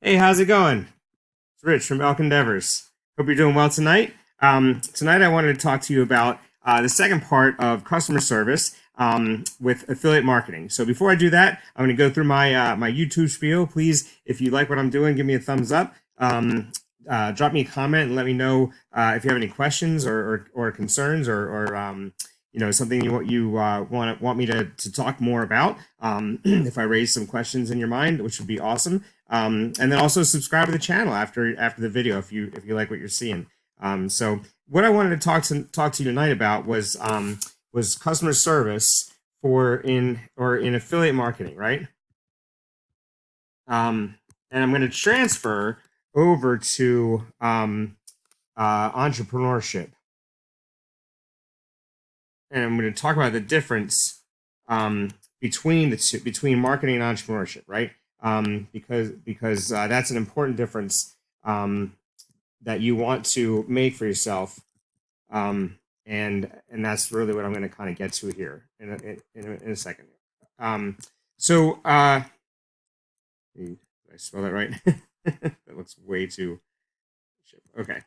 Hey, how's it going? It's Rich from Elk Endeavors. Hope you're doing well tonight. Tonight, I wanted to talk to you about the second part of customer service with affiliate marketing. So before I do that, I'm going to go through my YouTube spiel. Please, if you like what I'm doing, give me a thumbs up. Drop me a comment and let me know if you have any questions or concerns or something you want me to talk more about. If I raise some questions in your mind, which would be awesome. And then also subscribe to the channel after the video if you like what you're seeing. So what I wanted to talk to you tonight about was customer service in affiliate marketing, right? And I'm going to transfer over to entrepreneurship, and I'm going to talk about the difference between the two, between marketing and entrepreneurship, right? Because that's an important difference that you want to make for yourself, and that's really what I'm going to kind of get to here in a second. So did I spell that right? That looks way too. Okay.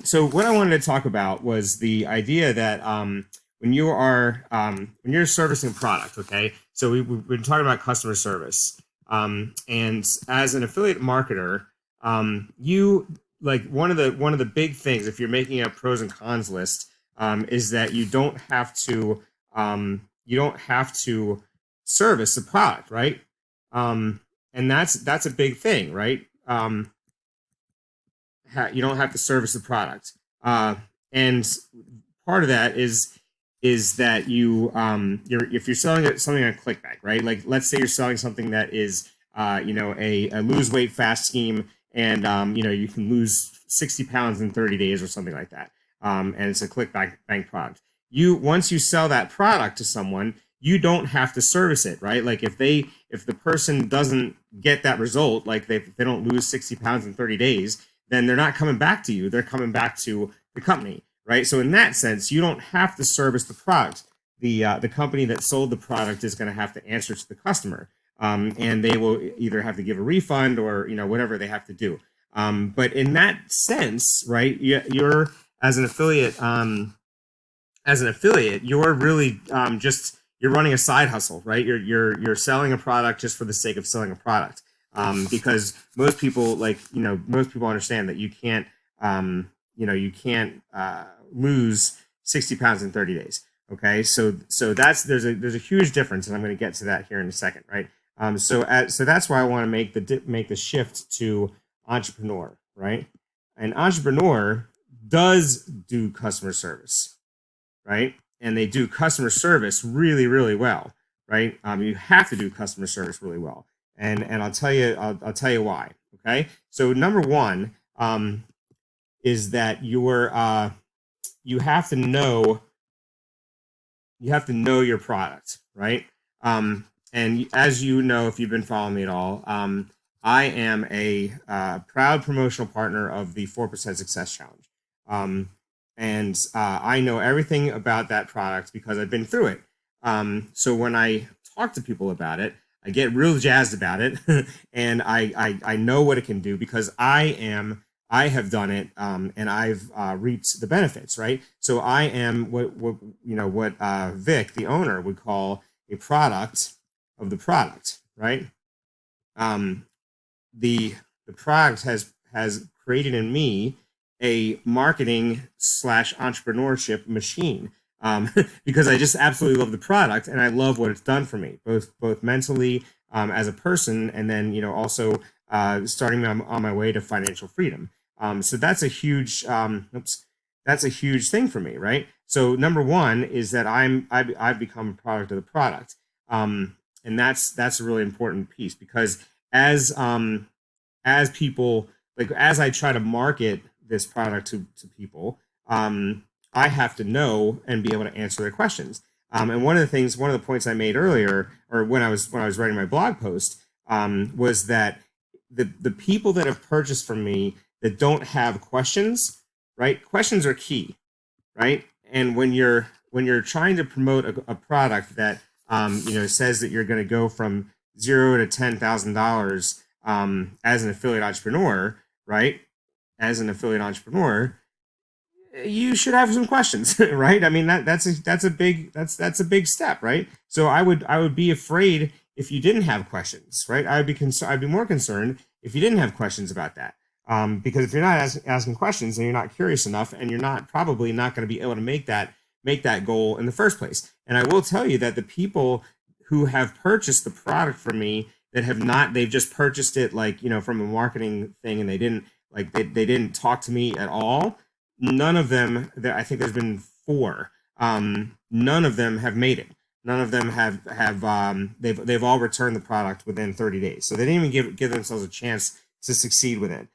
So what I wanted to talk about was the idea that when you're servicing a product, okay. So we've been talking about customer service, and as an affiliate marketer, you like one of the big things if you're making a pros and cons list is that you don't have to service the product, right? And that's a big thing, right? You don't have to service the product, and part of that is that if you're selling something on Clickbank, right? Like let's say you're selling something that is a lose weight fast scheme, and you can lose 60 pounds in 30 days or something like that, and it's a Clickbank product. Once you sell that product to someone, you don't have to service it, right? Like if the person doesn't get that result, like if they don't lose 60 pounds in 30 days, then they're not coming back to you. They're coming back to the company, right? So in that sense, you don't have to service the product. The company that sold the product is going to have to answer to the customer, and they will either have to give a refund or whatever they have to do. But in that sense, right, you're as an affiliate, you're really just you're running a side hustle, right? You're selling a product just for the sake of selling a product. Because most people most people understand that you can't lose 60 pounds in 30 days. Okay, so there's a huge difference, and I'm going to get to that here in a second, right? So that's why I want to make the shift to entrepreneur, right? An entrepreneur does do customer service, right? And they do customer service really, really well, right? You have to do customer service really well, and I'll tell you why. Okay, so number one is that you have to know your product, right? And as you know, if you've been following me at all, I am a proud promotional partner of the 4% Success Challenge. And I know everything about that product because I've been through it. So when I talk to people about it, I get real jazzed about it, and I know what it can do because I have done it, and I've reaped the benefits, right? So I am what Vic, the owner, would call a product of the product, right? The product has created in me a marketing / entrepreneurship machine, because I just absolutely love the product and I love what it's done for me, both mentally, as a person, and then also starting me on my way to financial freedom. So that's a huge that's a huge thing for me, right? So number one is that I've become a product of the product, and that's a really important piece because as people, like as I try to market this product to people, I have to know and be able to answer their questions. And one of the points I made earlier, or when I was writing my blog post, was that the people that have purchased from me that don't have questions, right? Questions are key, right? And when you're trying to promote a product that says that you're going to go from $0 to $10,000 as an affiliate entrepreneur, right? As an affiliate entrepreneur, you should have some questions, right? I mean, that's a big step, right? So I would be afraid if you didn't have questions, right? I'd be more concerned if you didn't have questions about that. Because if you're not asking questions, then you're not curious enough, and you're not probably not going to be able to make that goal in the first place. And I will tell you that the people who have purchased the product from me that have not, they've just purchased it like, from a marketing thing, and they didn't they didn't talk to me at all. None of them, I think there's been four. None of them have made it. None of them have they've all returned the product within 30 days. So they didn't even give themselves a chance to succeed with it,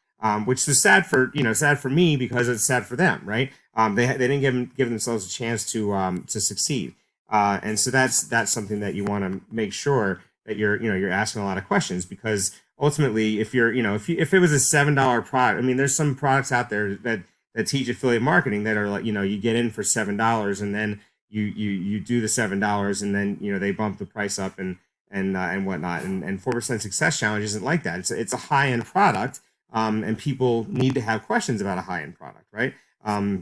which was sad for me because it's sad for them, right? They didn't give themselves a chance to succeed, and so that's something that you want to make sure that you're asking a lot of questions, because ultimately, if if it was a $7 product, I mean, there's some products out there that teach affiliate marketing that are like, you get in for $7, and then you do the $7, and then they bump the price up and whatnot. And 4% Success Challenge isn't like that. It's a high end product, and people need to have questions about a high end product, right?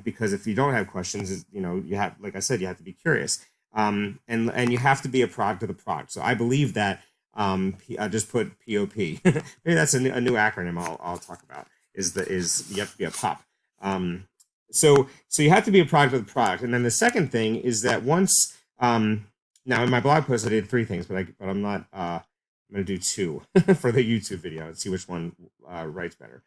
Because if you don't have questions, you have, like I said, you have to be curious, and you have to be a product of the product. So I believe that. I just put POP. Maybe that's a new acronym I'll talk about. Is you have to be a POP. So you have to be a product of the product. And then the second thing is that once, now in my blog post I did 3 things, but I'm not, I'm going to do 2 for the YouTube video and see which one writes better.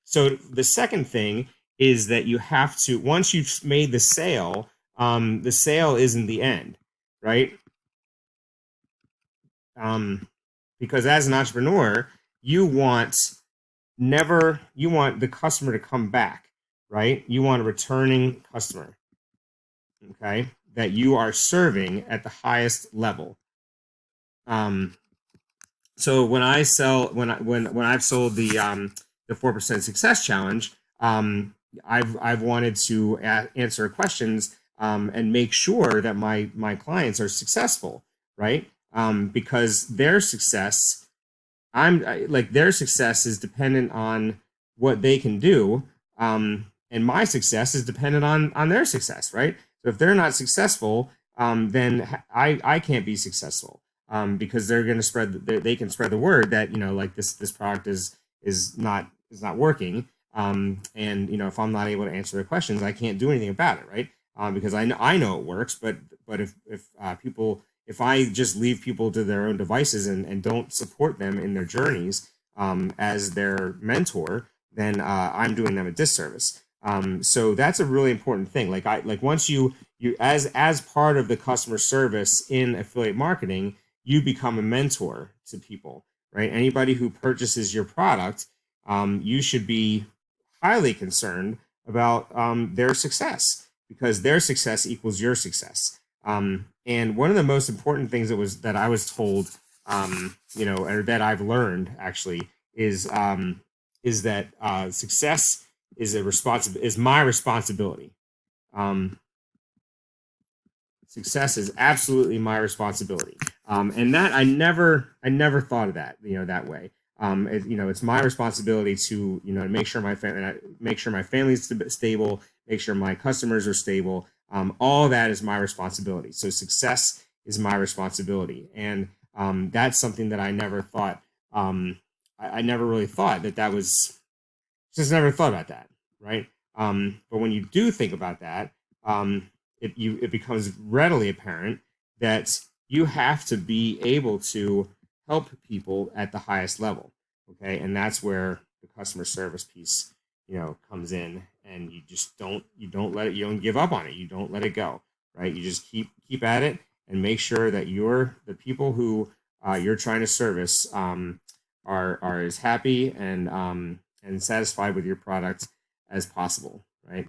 So the second thing is that you have to, once you've made the sale isn't the end, right? Because as an entrepreneur, you want the customer to come back, right? You want a returning customer, okay, that you are serving at the highest level. So when I've sold the 4% Success Challenge, I've wanted to answer questions and make sure that my clients are successful, right? Because their success, their success is dependent on what they can do, and my success is dependent on their success, right? So if they're not successful, then I can't be successful, because they're going to they can spread the word that this product is not working, and if I'm not able to answer their questions, I can't do anything about it, right? Because I know it works, but if I just leave people to their own devices and don't support them in their journeys as their mentor, then I'm doing them a disservice. So that's a really important thing. Once you as part of the customer service in affiliate marketing, you become a mentor to people, right? Anybody who purchases your product, you should be highly concerned about their success, because their success equals your success. And one of the most important things that I was told, or that I've learned actually is that success is my responsibility. Success is absolutely my responsibility, and that I never thought of that that way. It's my responsibility to make sure my family's stable, make sure my customers are stable. All that is my responsibility. So success is my responsibility, and that's something that I never thought. I never really thought that was. Just never thought about that, right? But when you do think about that, it becomes readily apparent that you have to be able to help people at the highest level, okay? And that's where the customer service piece, comes in, and you don't give up on it. You don't let it go, right? You just keep at it and make sure that the people who you're trying to service are as happy and satisfied with your product as possible, right?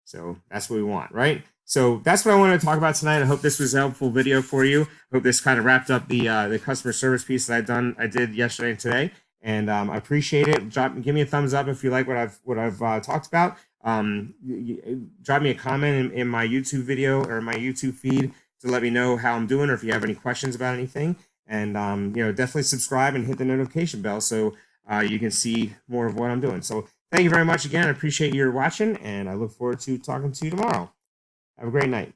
So that's what we want, right? So that's what I wanted to talk about tonight. I hope this was a helpful video for you. I hope this kind of wrapped up the customer service piece that I did yesterday and today, and I appreciate it. Give me a thumbs up if you like what I've talked about. Drop me a comment in my YouTube video or my YouTube feed to let me know how I'm doing, or if you have any questions about anything. And definitely subscribe and hit the notification bell so you can see more of what I'm doing. So thank you very much again. I appreciate your watching, and I look forward to talking to you tomorrow. Have a great night.